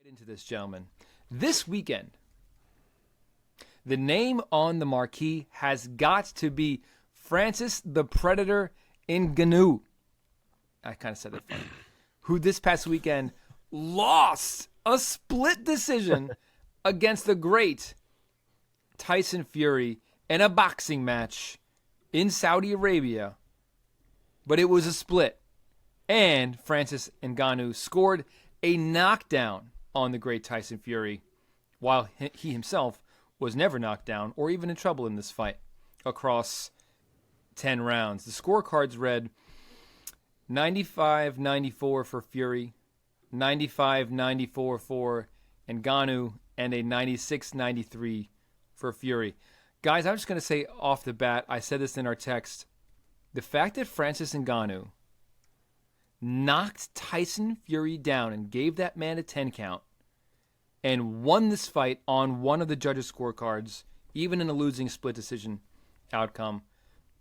Into this, gentlemen. This weekend, the name on the marquee has got to be Francis the Predator Ngannou. I kind of said that funny. Who this past weekend lost a split decision against the great Tyson Fury in a boxing match in Saudi Arabia. But it was a split. And Francis Ngannou scored a knockdown on the great Tyson Fury, while he himself was never knocked down or even in trouble in this fight across 10 rounds. The scorecards read 95-94 for Fury, 95-94 for Ngannou, and a 96-93 for Fury. Guys, I'm just going to say off the bat, I said this in our text, the fact that Francis Ngannou knocked Tyson Fury down and gave that man a 10 count and won this fight on one of the judges' scorecards, even in a losing split decision outcome.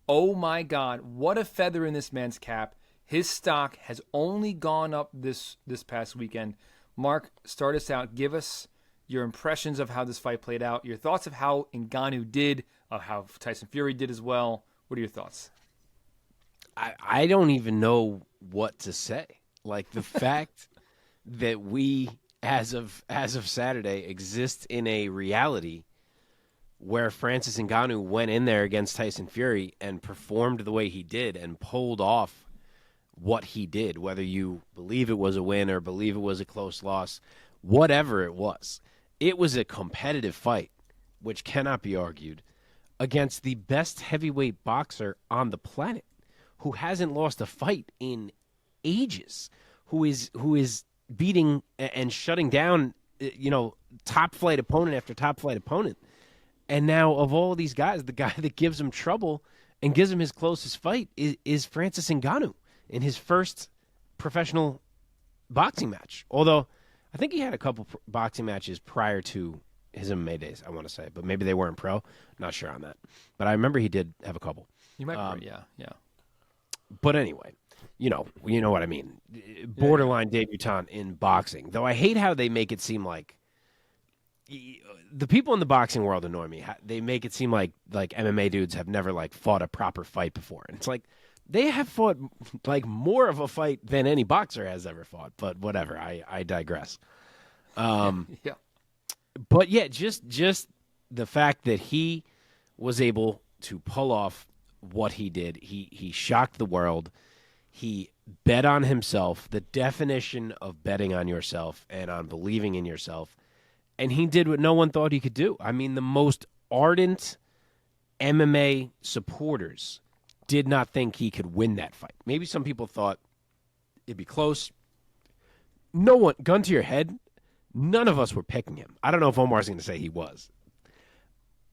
Oh my God, what a feather in this man's cap. His stock has only gone up this past weekend. Mark, start us out. Give us your impressions of how this fight played out, your thoughts of how Ngannou did, of how Tyson Fury did as well. What are your thoughts? I don't even know what to say. Like, the fact that we, as of Saturday, exist in a reality where Francis Ngannou went in there against Tyson Fury and performed the way he did and pulled off what he did, whether you believe it was a win or believe it was a close loss, whatever it was a competitive fight, which cannot be argued, against the best heavyweight boxer on the planet, who hasn't lost a fight in ages, who is beating and shutting down, top flight opponent after top flight opponent. And now, of all these guys, the guy that gives him trouble and gives him his closest fight is Francis Ngannou in his first professional boxing match. Although I think he had a couple boxing matches prior to his MMA days, I want to say, but maybe they weren't pro. Not sure on that. But I remember he did have a couple. You might be right, yeah. But anyway, you know what I mean. Borderline debutant in boxing. Though I hate how they make it seem like the people in the boxing world annoy me. They make it seem like MMA dudes have never fought a proper fight before. And it's like they have fought more of a fight than any boxer has ever fought. But whatever, I digress. Yeah. But yeah, just the fact that he was able to pull off what he did. He shocked the world. He bet on himself, the definition of betting on yourself and on believing in yourself. And he did what no one thought he could do. I mean, the most ardent MMA supporters did not think he could win that fight. Maybe some people thought it'd be close. No one, gun to your head, none of us were picking him. I don't know if Omar's going to say he was.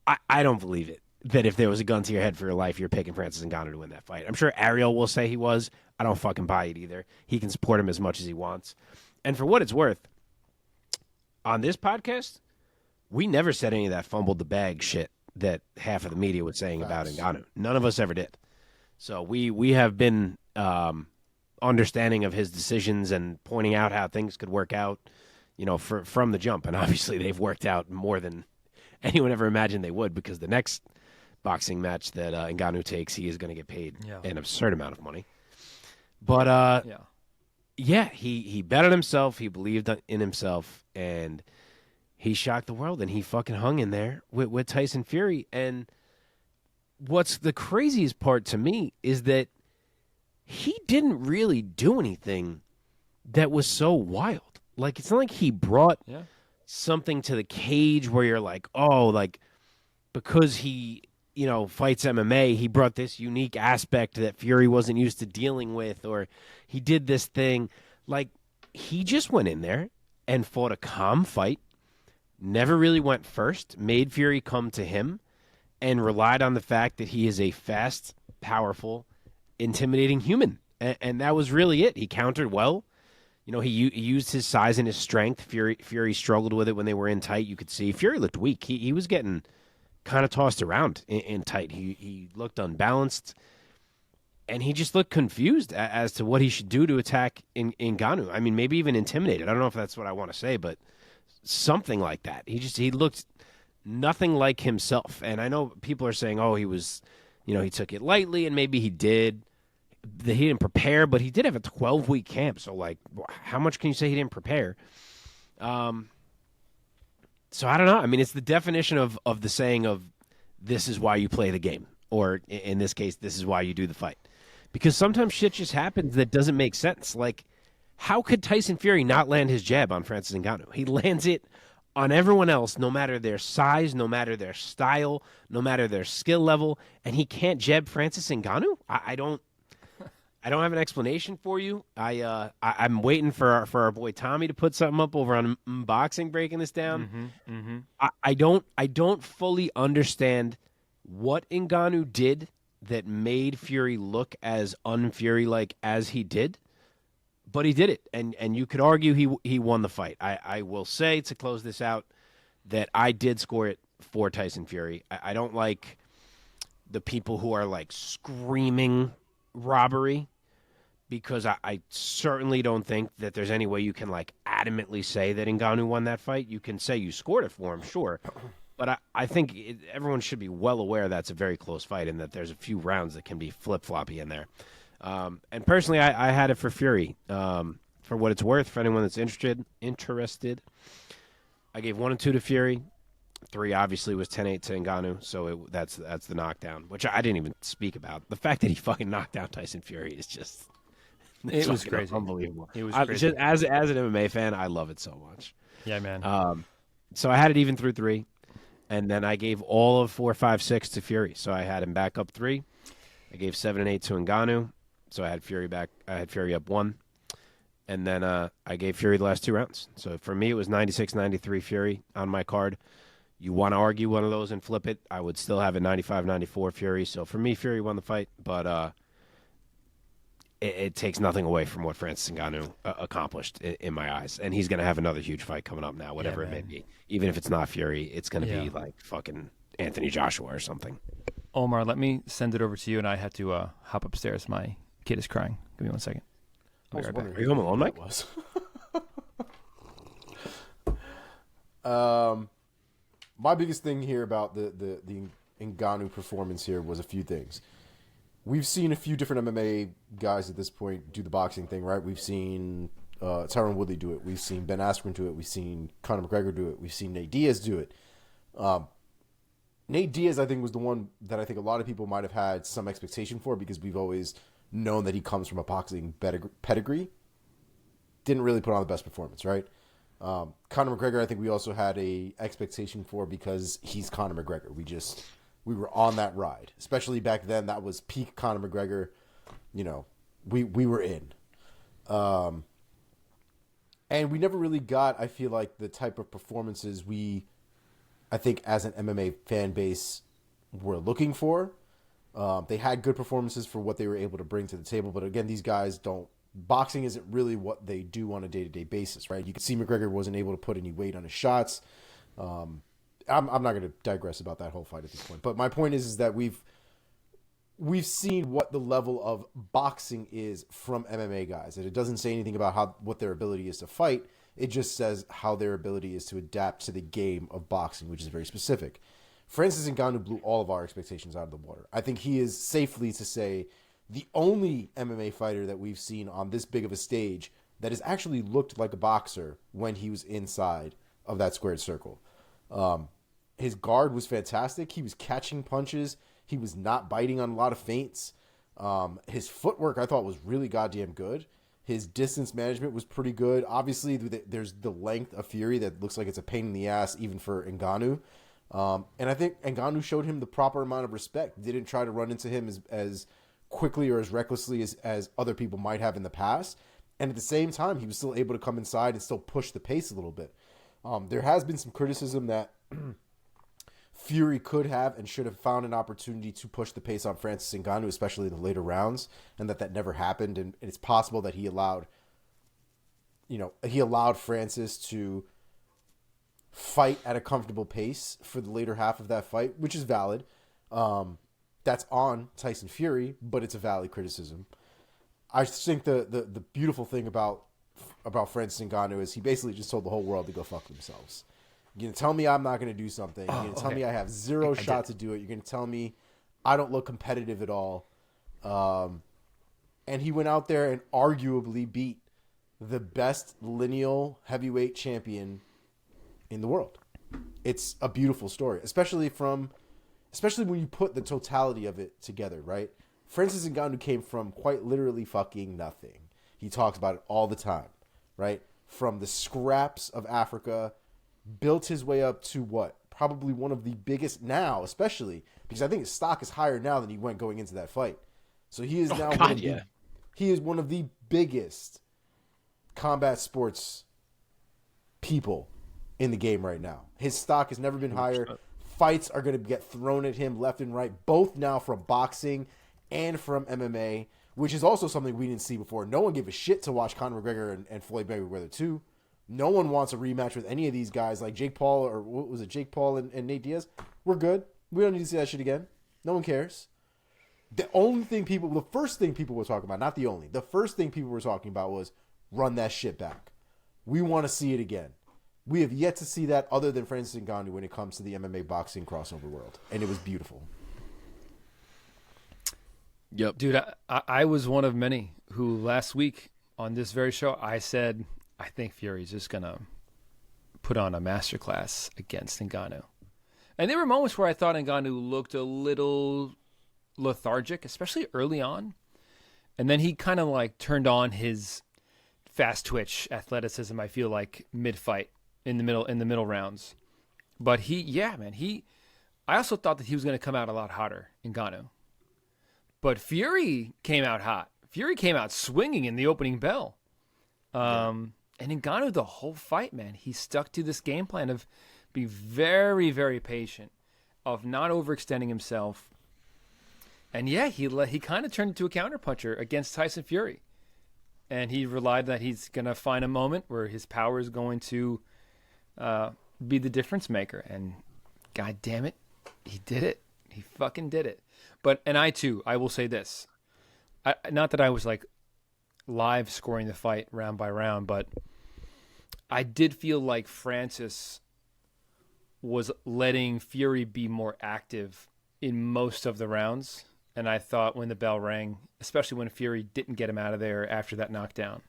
I don't believe it. That if there was a gun to your head for your life, you're picking Francis Ngannou to win that fight. I'm sure Ariel will say he was. I don't fucking buy it either. He can support him as much as he wants. And for what it's worth, on this podcast, we never said any of that fumbled the bag shit that half of the media was saying about Ngannou. None of us ever did. So we have been understanding of his decisions and pointing out how things could work out, from the jump. And obviously they've worked out more than anyone ever imagined they would, because the next boxing match that Ngannou takes, he is going to get paid an absurd amount of money. But he bet on himself, he believed in himself, and he shocked the world, and he fucking hung in there with Tyson Fury. And what's the craziest part to me is that he didn't really do anything that was so wild. It's not like he brought something to the cage where you're like, because he fights MMA, he brought this unique aspect that Fury wasn't used to dealing with, or he did this thing. He just went in there and fought a calm fight, never really went first, made Fury come to him, and relied on the fact that he is a fast, powerful, intimidating human. And that was really it. He countered well. He used his size and his strength. Fury struggled with it when they were in tight. You could see Fury looked weak. He was getting kind of tossed around in tight. He looked unbalanced, and he just looked confused as to what he should do to attack Ngannou. I mean, maybe even intimidated. I don't know if that's what I want to say, but something like that. He looked nothing like himself. And I know people are saying, oh, he was, he took it lightly, and maybe he did. That he didn't prepare, but he did have a 12-week camp. So, like, how much can you say he didn't prepare? So I don't know. I mean, it's the definition of the saying of this is why you play the game, or in this case, this is why you do the fight. Because sometimes shit just happens that doesn't make sense. Like, how could Tyson Fury not land his jab on Francis Ngannou? He lands it on everyone else, no matter their size, no matter their style, no matter their skill level, and he can't jab Francis Ngannou? I don't have an explanation for you. I'm waiting for our boy Tommy to put something up over on Unboxing breaking this down. I don't fully understand what Ngannou did that made Fury look as un-Fury like as he did, but he did it, and you could argue he won the fight. I will say, to close this out, that I did score it for Tyson Fury. I don't like the people who are like screaming robbery, because I certainly don't think that there's any way you can like adamantly say that Ngannou won that fight. You can say you scored it for him, sure, but I think everyone should be well aware that's a very close fight and that there's a few rounds that can be flip-floppy in there. And personally, I had it for Fury. For what it's worth, for anyone that's interested, I gave 1 and 2 to Fury. 3 obviously was 10-8 to Ngannou, so that's the knockdown, which I didn't even speak about. The fact that he fucking knocked down Tyson Fury is just... It was crazy. Unbelievable. It was crazy. Just, as an MMA fan, I love it so much. Yeah, man. So I had it even through 3, and then I gave all of 4, 5, 6 to Fury. So I had him back up 3. I gave 7 and 8 to Ngannou. So I had Fury back. I had Fury up 1, and then I gave Fury the last 2 rounds. So for me, it was 96-93 Fury on my card. You want to argue one of those and flip it, I would still have it 95-94 Fury. So for me, Fury won the fight, but it takes nothing away from what Francis Ngannou accomplished in my eyes. And he's going to have another huge fight coming up now, whatever it may be. Even if it's not Fury, it's going to be like fucking Anthony Joshua or something. Omar, let me send it over to you, and I have to hop upstairs. My kid is crying. Give me 1 second. I'll be right back. Are you home alone, Mike? My biggest thing here about the Ngannou performance here was a few things. We've seen a few different MMA guys at this point do the boxing thing, right? We've seen Tyron Woodley do it. We've seen Ben Askren do it. We've seen Conor McGregor do it. We've seen Nate Diaz do it. Nate Diaz, I think, was the one that I think a lot of people might have had some expectation for, because we've always known that he comes from a boxing pedigree. Didn't really put on the best performance, right? Conor McGregor, I think we also had a expectation for, because he's Conor McGregor. We were on that ride, especially back then. That was peak Conor McGregor. We were in. And we never really got, I feel like, the type of performances I think as an MMA fan base, were looking for. They had good performances for what they were able to bring to the table. But again, these guys boxing isn't really what they do on a day-to-day basis, right? You can see McGregor wasn't able to put any weight on his shots. I'm not going to digress about that whole fight at this point. But my point is that we've seen what the level of boxing is from MMA guys. And it doesn't say anything about what their ability is to fight. It just says how their ability is to adapt to the game of boxing, which is very specific. Francis Ngannou blew all of our expectations out of the water. I think he is, safely to say, the only MMA fighter that we've seen on this big of a stage that has actually looked like a boxer when he was inside of that squared circle. His guard was fantastic. He was catching punches. He was not biting on a lot of feints. His footwork, I thought, was really goddamn good. His distance management was pretty good. Obviously, there's the length of Fury that looks like it's a pain in the ass, even for Ngannou. And I think Ngannou showed him the proper amount of respect. Didn't try to run into him as quickly or as recklessly as other people might have in the past. And at the same time, he was still able to come inside and still push the pace a little bit. There has been some criticism that Fury could have and should have found an opportunity to push the pace on Francis Ngannou, especially in the later rounds, and that never happened. And it's possible that he allowed Francis to fight at a comfortable pace for the later half of that fight, which is valid. That's on Tyson Fury, but it's a valid criticism. I think the beautiful thing about about Francis Ngannou is he basically just told the whole world to go fuck themselves. You're going to tell me I'm not going to do something. You're going to tell me I have zero shot to do it. You're going to tell me I don't look competitive at all. And he went out there and arguably beat the best lineal heavyweight champion in the world. It's a beautiful story, especially when you put the totality of it together, right? Francis Ngannou came from quite literally fucking nothing. He talks about it all the time, right? From the scraps of Africa, built his way up to what? Probably one of the biggest now, especially because I think his stock is higher now than he went going into that fight. So he is now he is one of the biggest combat sports people in the game right now. His stock has never been higher. Fights are going to get thrown at him left and right, both now from boxing and from MMA, which is also something we didn't see before. No one gave a shit to watch Conor McGregor and Floyd Mayweather 2. No one wants a rematch with any of these guys like Jake Paul or what was it, Jake Paul and Nate Diaz. We're good. We don't need to see that shit again. No one cares. The first thing people were talking about, not the only, the first thing people were talking about was run that shit back. We want to see it again. We have yet to see that other than Francis Ngannou when it comes to the MMA boxing crossover world. And it was beautiful. Yep. Dude, I was one of many who last week on this very show, I said, I think Fury's just going to put on a masterclass against Ngannou. And there were moments where I thought Ngannou looked a little lethargic, especially early on. And then he kind of like turned on his fast twitch athleticism, I feel like, mid-fight in the middle rounds. But I also thought that he was going to come out a lot hotter, Ngannou. But Fury came out hot. Fury came out swinging in the opening bell. And Ngannou, the whole fight, man, he stuck to this game plan of being very, very patient, of not overextending himself. And yeah, he kind of turned into a counterpuncher against Tyson Fury. And he relied that he's going to find a moment where his power is going to be the difference maker. And God damn it, he did it. He fucking did it. And I will say this. Not that I was like live scoring the fight round by round, but I did feel like Francis was letting Fury be more active in most of the rounds. And I thought when the bell rang, especially when Fury didn't get him out of there after that knockdown.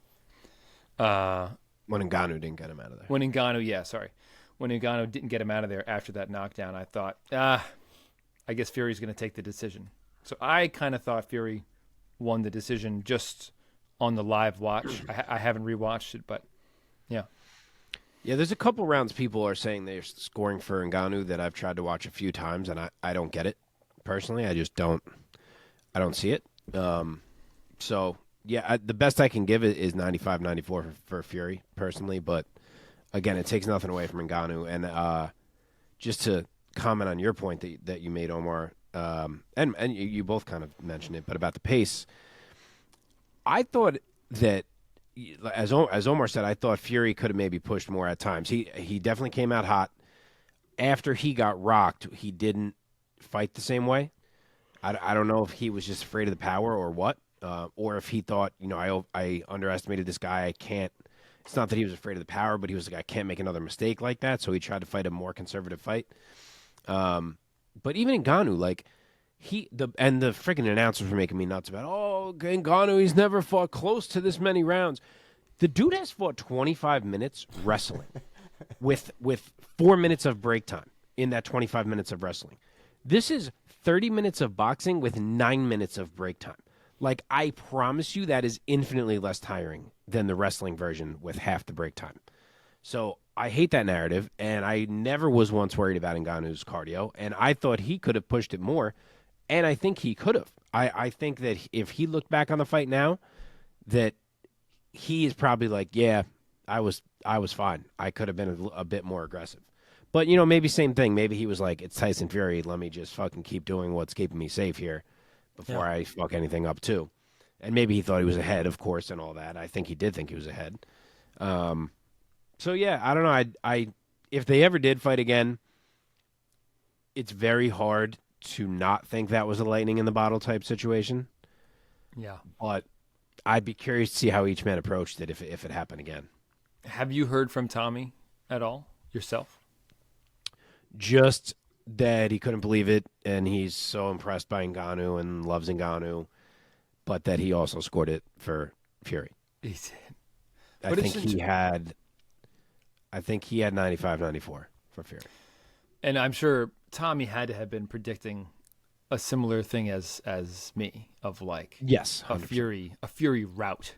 When Ngannou didn't get him out of there. When Ngannou didn't get him out of there after that knockdown, I thought, I guess Fury's going to take the decision. So I kind of thought Fury won the decision just on the live watch. I haven't rewatched it, but yeah. Yeah, there's a couple rounds people are saying they're scoring for Ngannou that I've tried to watch a few times, and I don't get it. Personally, I just don't see it. So, yeah, the best I can give it is 95-94 for Fury, personally. But, again, it takes nothing away from Ngannou. And just to comment on your point that you made, Omar, and you both kind of mentioned it, but about the pace, I thought that, as Omar said, I thought Fury could have maybe pushed more at times. He definitely came out hot. After he got rocked, he didn't fight the same way. I don't know if he was just afraid of the power or what, or if he thought, I underestimated this guy. I can't. It's not that he was afraid of the power, but he was like, I can't make another mistake like that. So he tried to fight a more conservative fight. But even Ngannou, like the freaking announcers were making me nuts about, Ngannou, he's never fought close to this many rounds. The dude has fought 25 minutes wrestling with 4 minutes of break time in that 25 minutes of wrestling. This is 30 minutes of boxing with 9 minutes of break time. Like, I promise you that is infinitely less tiring than the wrestling version with half the break time. So I hate that narrative, and I never was once worried about Ngannou's cardio, and I thought he could have pushed it more, and I think he could have. I think that if he looked back on the fight now, that he is probably like, yeah, I was fine. I could have been a bit more aggressive. But, maybe same thing. Maybe he was like, it's Tyson Fury. Let me just fucking keep doing what's keeping me safe here before I fuck anything up, too. And maybe he thought he was ahead, of course, and all that. I think he did think he was ahead. So, yeah, I don't know. If they ever did fight again, it's very hard to not think that was a lightning in the bottle type situation. Yeah. But I'd be curious to see how each man approached it if it happened again. Have you heard from Tommy at all yourself? Just that he couldn't believe it, and he's so impressed by Ngannou and loves Ngannou, but that he also scored it for Fury. He did. I But think he had 95-94 for Fury. And I'm sure Tommy had to have been predicting a similar thing as me of like Yes, a 100%. Fury route.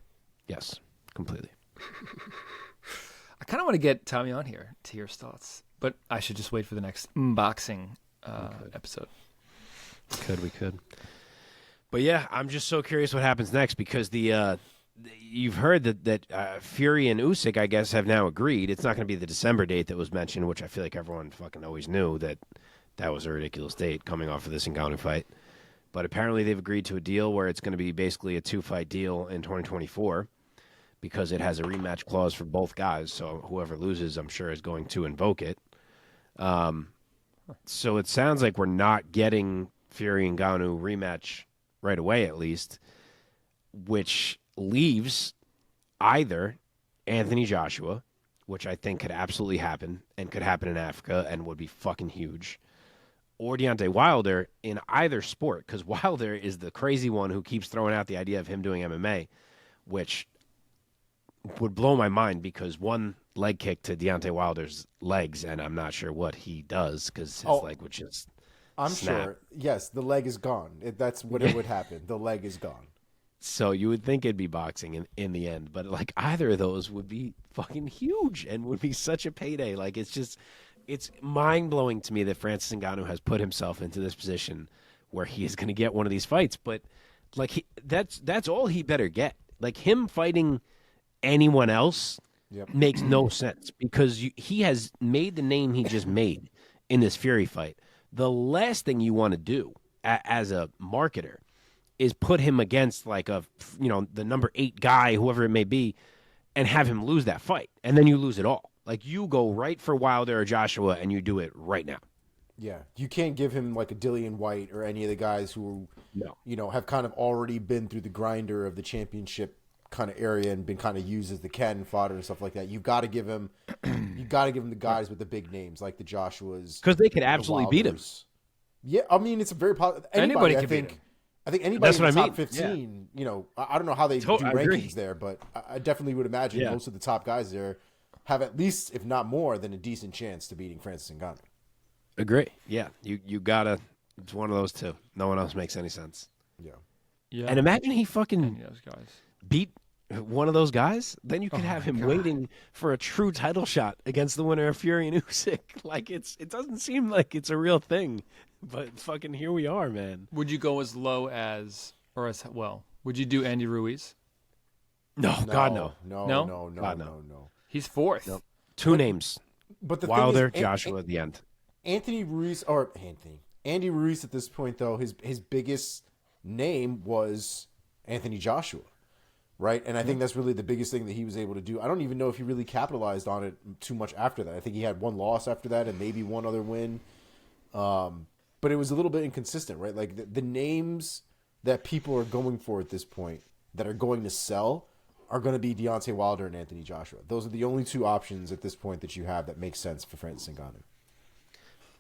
Yes, completely. I kind of want to get Tommy on here to hear his thoughts, but I should just wait for the next unboxing episode. We could. But yeah, I'm just so curious what happens next because you've heard that Fury and Usyk, I guess, have now agreed. It's not going to be the December date that was mentioned, which I feel like everyone fucking always knew that was a ridiculous date coming off of this Ngannou fight. But apparently they've agreed to a deal where it's going to be basically a 2-fight deal in 2024 because it has a rematch clause for both guys. So whoever loses, I'm sure, is going to invoke it. So it sounds like we're not getting Fury and Ngannou rematch right away, at least, which leaves either Anthony Joshua, which I think could absolutely happen and could happen in Africa and would be fucking huge, or Deontay Wilder in either sport, because Wilder is the crazy one who keeps throwing out the idea of him doing MMA, which would blow my mind because one leg kick to Deontay Wilder's legs, and I'm not sure what he does because his leg would just snap. Sure. Yes, the leg is gone. That's what it would happen. The leg is gone. So you would think it'd be boxing in the end, but like either of those would be fucking huge and would be such a payday. Like it's mind blowing to me that Francis Ngannou has put himself into this position where he is going to get one of these fights. But like that's all he better get. Like him fighting anyone else makes no sense because he has made the name he just made in this Fury fight. The last thing you want to do as a marketer is put him against like the number 8 guy, whoever it may be, and have him lose that fight. And then you lose it all. Like you go right for Wilder or Joshua and you do it right now. Yeah. You can't give him like a Dillian White or any of the guys who, have kind of already been through the grinder of the championship kind of area and been kind of used as the cannon fodder and stuff like that. You've got to give him the guys with the big names like the Joshuas. Because they could absolutely beat him. Yeah. I mean, it's a very Anybody can beat him. I think anybody That's in the what I top mean. 15, I don't know how they do I agree. rankings there, but I definitely would imagine most of the top guys there have at least, if not more, than a decent chance to beating Francis Ngannou. Agree. Yeah. You gotta. It's one of those two. No one else makes any sense. Yeah. And imagine he fucking those guys beat one of those guys. Then you could have him waiting for a true title shot against the winner of Fury and Usyk. Like it doesn't seem like it's a real thing, but fucking here we are, man. Would you go as low as, or as well? Would you do Andy Ruiz? No, God no. No. He's 4th. Nope. Two names. But the Wilder, thing is, Joshua at the end. Andy Ruiz at this point, though, his biggest name was Anthony Joshua, right? And I think that's really the biggest thing that he was able to do. I don't even know if he really capitalized on it too much after that. I think he had one loss after that and maybe one other win. But it was a little bit inconsistent, right? Like the names that people are going for at this point that are going to sell are going to be Deontay Wilder and Anthony Joshua. Those are the only two options at this point that you have that make sense for Francis Ngannou.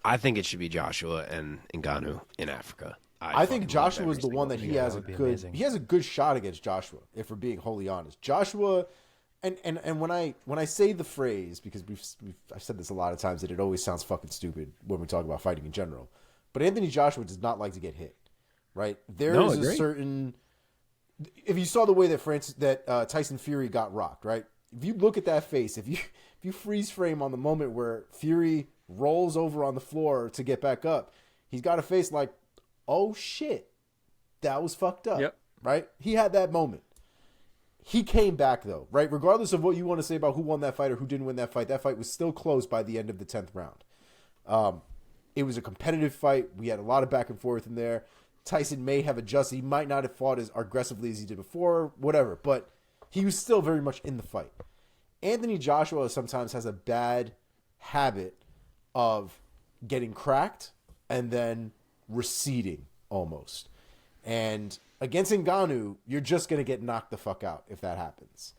I think it should be Joshua and Ngannou in Africa. I think Joshua is the one that he has he has a good shot against Joshua, if we're being wholly honest. Joshua, and when I say the phrase, because I've said this a lot of times that it always sounds fucking stupid when we talk about fighting in general, but Anthony Joshua does not like to get hit, right? There is a certain. If you saw the way that Tyson Fury got rocked, right? If you look at that face, if you freeze frame on the moment where Fury rolls over on the floor to get back up, he's got a face like, oh shit, that was fucked up. Yep. Right? He had that moment. He came back though, right? Regardless of what you want to say about who won that fight or who didn't win that fight was still close by the end of the 10th round. It was a competitive fight. We had a lot of back and forth in there. Tyson may have adjusted. He might not have fought as aggressively as he did before, whatever, but he was still very much in the fight. Anthony Joshua sometimes has a bad habit of getting cracked and then receding almost. And Against Ngannou, you're just going to get knocked the fuck out if that happens.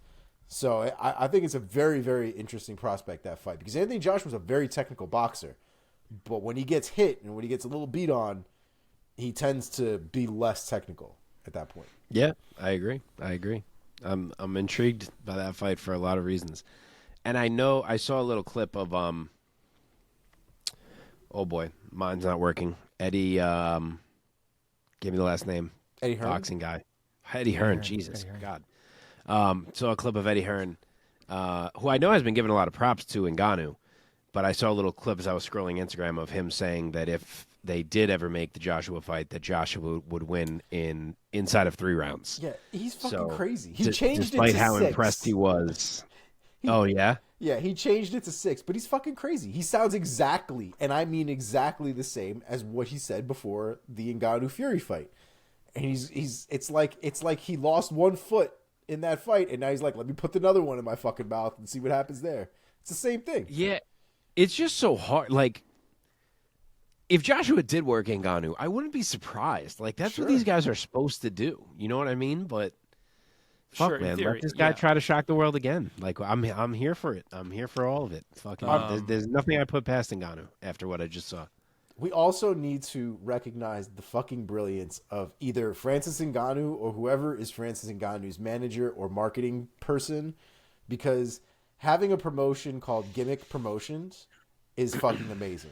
So I think it's a very, very interesting prospect, that fight, because Anthony Joshua's a very technical boxer. But when he gets hit and when he gets a little beat on, he tends to be less technical at that point. Yeah, I agree. I'm intrigued by that fight for a lot of reasons. And I know I saw a little clip of oh boy, mine's not working. Eddie give me the last name. Eddie Hearn? Boxing guy. Eddie Hearn, Jesus, Eddie Hearn. God. Saw a clip of Eddie Hearn, who I know has been given a lot of props to Ngannou, but I saw a little clip as I was scrolling Instagram of him saying that if they did ever make the Joshua fight, that Joshua would win inside of 3 rounds. Yeah, he's fucking So, crazy. He changed it to despite how 6. impressed he was. Oh, yeah? Yeah, he changed it to 6, but he's fucking crazy. He sounds exactly, and I mean exactly the same as what he said before the Ngannou Fury fight. And it's like he lost 1 foot in that fight, and now he's like, let me put another one in my fucking mouth and see what happens there. It's the same thing. Yeah, it's just so hard. Like, if Joshua did work Ngannou, I wouldn't be surprised. Like, that's what these guys are supposed to do. You know what I mean? But fuck, Sure, in man, theory, let this guy yeah. try to shock the world again. Like, I'm here for it. I'm here for all of it. Fucking, there's nothing I put past Ngannou after what I just saw. We also need to recognize the fucking brilliance of either Francis Ngannou or whoever is Francis Ngannou's manager or marketing person, because having a promotion called Gimmick Promotions is fucking amazing.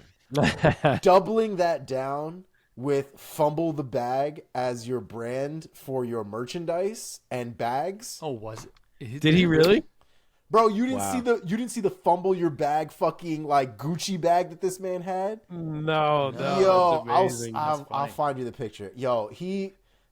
Doubling that down with Fumble the Bag as your brand for your merchandise and bags. Oh, was it? Did he really? Bro, you didn't see the Fumble Your Bag fucking like Gucci bag that this man had? No. Yo, that's amazing. I'll find you the picture. Yo,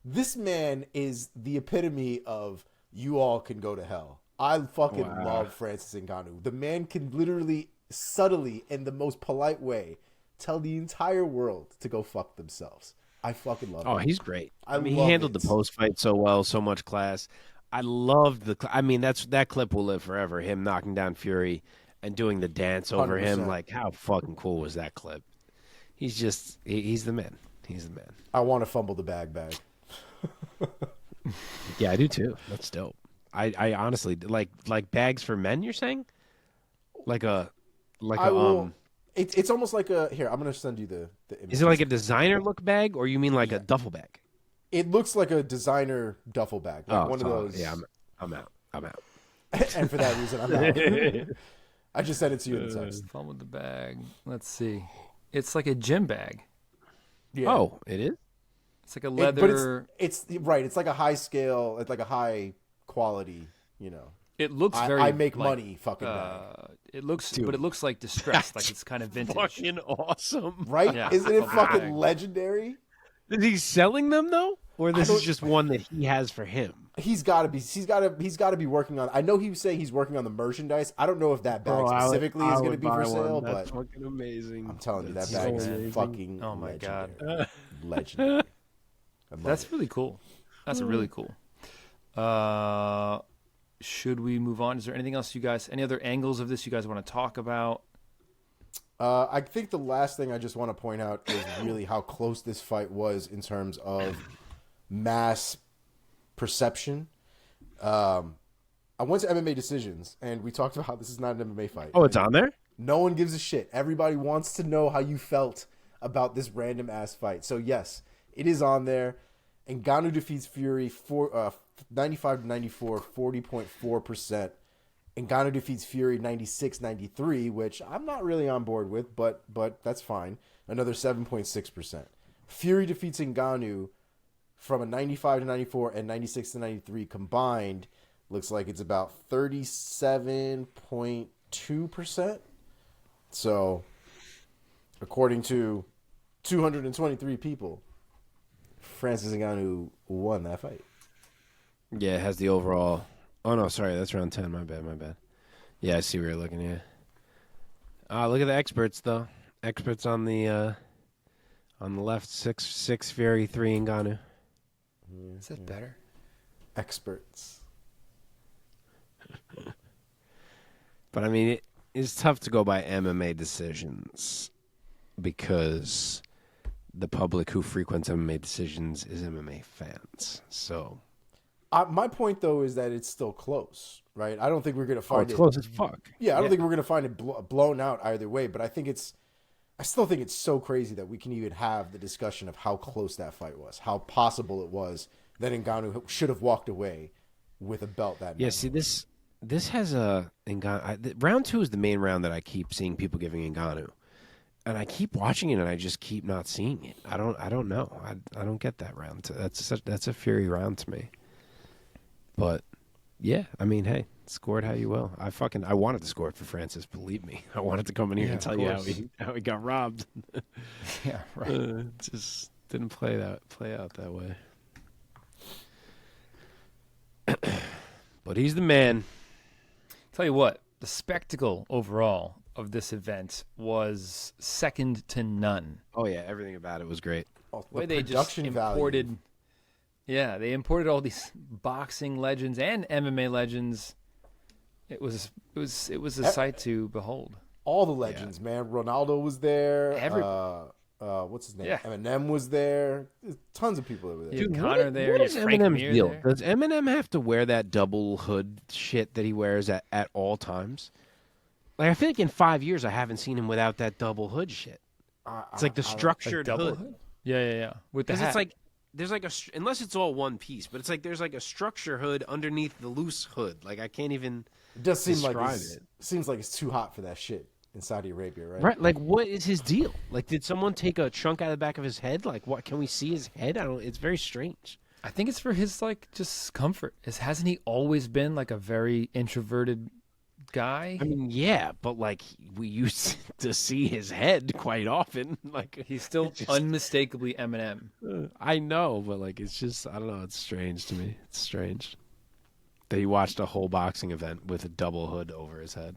this man is the epitome of you all can go to hell. I fucking love Francis Ngannou. The man can literally subtly in the most polite way tell the entire world to go fuck themselves. I fucking love him. Oh, he's great. I mean, he love handled it. the post fight so well, so much class. I loved that clip will live forever. Him knocking down Fury and doing the dance over 100%. him. Like, how fucking cool was that clip? He's the man. He's the man. I want to fumble the bag. Yeah, I do too. That's dope. I honestly like bags for men. You're saying, It's almost like a here. I'm gonna send you the image. Is it like a designer look bag, or you mean like a duffel bag? It looks like a designer duffel bag, like one of those. Yeah, I'm out. And for that reason, I'm out. I just sent it to you in the text. Fun with the bag. Let's see. It's like a gym bag. Yeah. Oh, it is. It's like a leather. But it's right. It's like a high scale. It's like a high quality. You know. It looks very. I make like, money. Fucking bag. It looks, but it looks like distressed. Like it's kind of vintage. Fucking awesome. Right? Yeah. Isn't it fucking Bag. legendary? Is he selling them though, or this is just one that he has for him? He's got to be. He's got to be working on. I know he was saying he's working on the merchandise. I don't know if that bag specifically is going to be for sale, That's but fucking amazing. I'm telling you, that That's bag so is fucking. Oh my God. legendary. I love That's it. really cool. That's really cool. Should we move on? Is there anything else you guys? Any other angles of this you guys want to talk about? I think the last thing I just want to point out is really how close this fight was in terms of mass perception. I went to MMA Decisions, and we talked about how this is not an MMA fight. Oh, it's on there. No one gives a shit. Everybody wants to know how you felt about this random ass fight. So yes, it is on there. Ngannou defeats Fury 95-94, 40.4%. Ngannou defeats Fury 96-93, which I'm not really on board with, but that's fine. Another 7.6%. Fury defeats Ngannou from a 95-94 and 96-93 combined. Looks like it's about 37.2%. So, according to 223 people, Francis Ngannou won that fight. Yeah, it has the overall. Oh no, sorry, that's round 10. My bad. Yeah, I see where you're looking. Yeah. Look at the experts though. Experts on the left, 6 Fury, 3 Ngannou. Is that better? Experts. But I mean, it's tough to go by MMA decisions because the public who frequents MMA decisions is MMA fans. So My point though is that it's still close, right? I don't think we're gonna find it's it. close as fuck. Yeah, I don't think we're gonna find it blown out either way. But I still think it's so crazy that we can even have the discussion of how close that fight was, how possible it was that Ngannou should have walked away with a belt that Yeah, night. see this has a round 2 is the main round that I keep seeing people giving Ngannou, and I keep watching it and I just keep not seeing it. I don't know. I don't get that round. That's a Fury round to me. But yeah, I mean, hey, score it how you will. I wanted to score it for Francis. Believe me, I wanted to come in here Yeah, and of tell you course. how he got robbed. Yeah, right. It just didn't play out that way. But he's the man. Tell you what, the spectacle overall of this event was second to none. Oh yeah, everything about it was great. Oh, The way the they just production imported, value. yeah, they imported all these boxing legends and MMA legends. It was a sight to behold. All the legends, man. Ronaldo was there. What's his name? Yeah. Eminem was there. There's tons of people over there. Dude, Connor there, What you is had Frank Eminem's Mir deal? there. Does Eminem have to wear that double hood shit that he wears at all times? Like, I feel like in 5 years I haven't seen him without that double hood shit. It's like the structured Double hood. hood? Yeah. With the Because hat. it's like there's like unless it's all one piece, but it's like there's like a structure hood underneath the loose hood. Like I can't even It does seem like describe it it. seems like it's too hot for that shit in Saudi Arabia, right? Right, like what is his deal? Like, did someone take a chunk out of the back of his head? Like, what can we see his head? I don't. It's very strange. I think it's for his like just comfort. Hasn't he always been like a very introverted guy? I mean, yeah, but like we used to see his head quite often. Like He's still it's just- unmistakably Eminem. I know, but like it's just I don't know. It's strange to me. It's strange that he watched a whole boxing event with a double hood over his head.